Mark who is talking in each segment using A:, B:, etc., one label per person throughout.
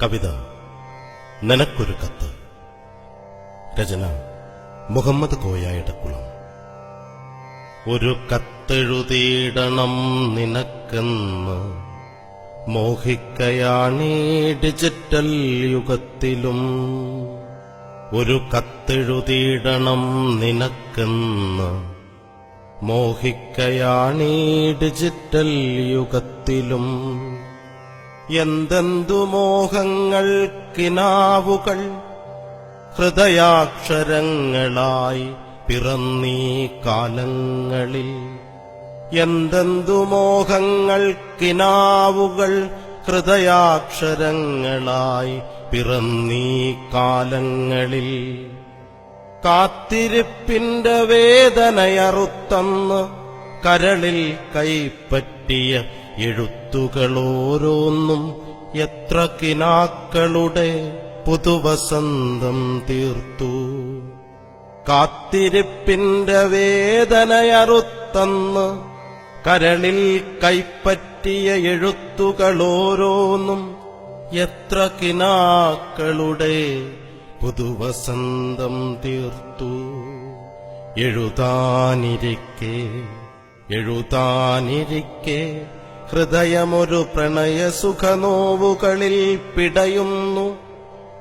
A: കവിത നിനക്കൊരു കത്ത്. രചന മുഹമ്മദ് കോയ എടക്കുളം. ഒരു കത്തെഴുതിയിടണം നിനക്കെന്ന് മോഹിക്കയാണീ ഡിജിറ്റൽ യുഗത്തിലും. ഒരു കത്തെഴുതിയിടണം നിനക്കെന്ന് മോഹിക്കയാണീ ഡിജിറ്റൽ യുഗത്തിലും. എന്തെന്തു മോഹങ്ങൾ കിനാവുകൾ ഹൃദയാക്ഷരങ്ങളായി പിറന്നീ കാലങ്ങളിൽ. എന്തെന്തു മോഹങ്ങൾ കിനാവുകൾ ഹൃദയാക്ഷരങ്ങളായി പിറന്നീ കാലങ്ങളിൽ. കാത്തിരിപ്പിന്റെ വേദനയറുത്തന്ന് കരളിൽ കൈപ്പറ്റിയ എഴുത്തുകളോരോന്നും എത്ര കിനാക്കളുടെ പുതുവസന്തം തീർത്തു. കാത്തിരിപ്പിന്റെ വേദനയറുത്തന്ന് കരളിൽ കൈപ്പറ്റിയ എഴുത്തുകളോരോന്നും എത്ര കിനാക്കളുടെ പുതുവസന്തം തീർത്തു. എഴുതാനിരിക്കെ ഹൃദയമൊരു പ്രണയസുഖനോവുകളിൽ പിടയുന്നു.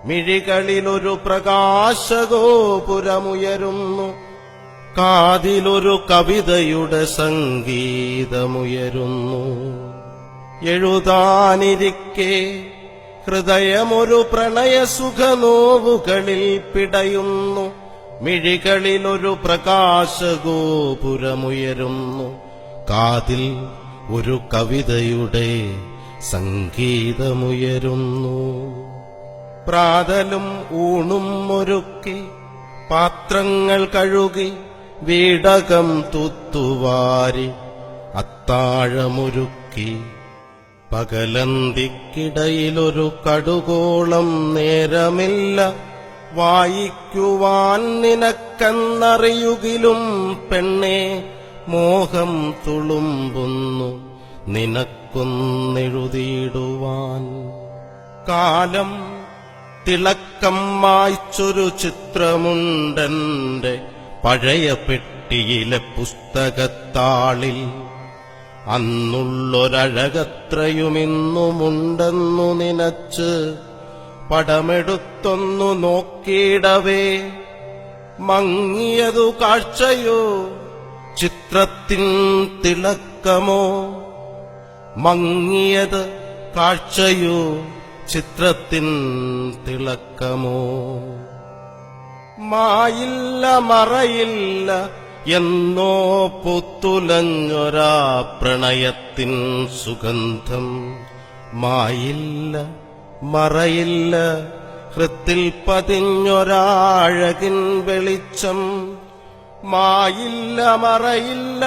A: മിഴികളിലൊരു പ്രകാശഗോപുരമുയരുന്നു. കാതിലൊരു കവിതയുടെ സംഗീതമുയരുന്നു. എഴുതാനിരിക്കെ ഹൃദയമൊരു പ്രണയസുഖനോവുകളിൽ പിടയുന്നു. മിഴികളിലൊരു പ്രകാശഗോപുരമുയരുന്നു. കാതിൽ ഒരു കവിതയുടെ സംഗീതമുയരുന്നു. പ്രാതലും ഊണും ഒരുക്കി പാത്രങ്ങൾ കഴുകി വീടകം തൂത്തുവാരി അത്താഴമൊരുക്കി പകലന്തിക്കിടയിലൊരു കടുകോളം നേരമില്ല വായിക്കുവാൻ നിനക്കെന്നറിയുകിലും പെണ്ണേ മോഹം തുളുമ്പുന്നു നിനക്കൊന്നെഴുതിയിടുവാൻ. കാലം തിളക്കം മായ്ച്ചൊരു ചിത്രമുണ്ടെന്റെ പഴയ പെട്ടിയിലെ പുസ്തകത്താളിൽ. അന്നുള്ളൊരഴകത്രയുമിന്നുമുണ്ടെന്നു നനച്ച് പടമെടുത്തൊന്നു നോക്കിയിടവേ മങ്ങിയതു കാഴ്ചയോ ചിത്രത്തിൻ തിളക്കമോ. മങ്ങിയത് കാഴ്ചയോ ചിത്രത്തിൻ തിളക്കമോ. മായില്ല മറയില്ല എന്നോ പുത്തുലഞ്ഞൊരാ പ്രണയത്തിൻ സുഗന്ധം. മായില്ല മറയില്ല ഹൃത്തിൽ പതിഞ്ഞൊരാഴകിൻ വെളിച്ചം. മായില്ല മറയില്ല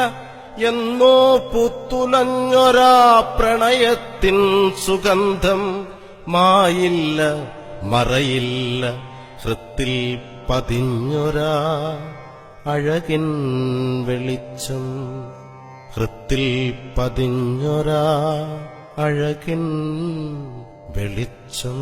A: എന്നോ പുത്തുലഞ്ഞൊരാ പ്രണയത്തിൻ സുഗന്ധം. മായില്ല മറയില്ല ഹൃത്തിൽ പതിഞ്ഞൊരാ അഴകിൻ വെളിച്ചം. ഹൃത്തിൽ പതിഞ്ഞൊരാ അഴകിൻ വെളിച്ചം.